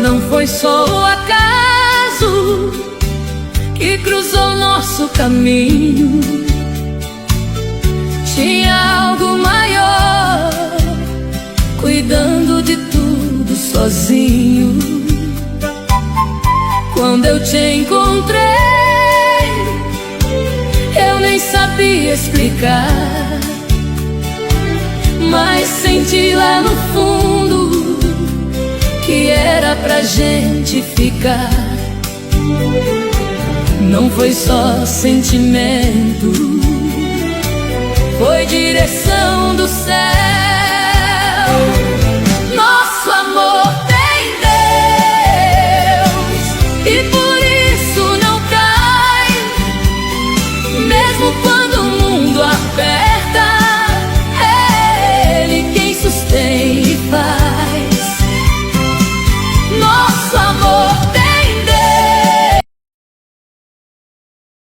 Não foi só o acaso que cruzou nosso caminho. Tinha algo maior, cuidando de tudo sozinho. Quando eu te encontrei, eu nem sabia explicar, mas senti lá no fundo que era pra gente ficar. Não foi só sentimento, foi direção do céu.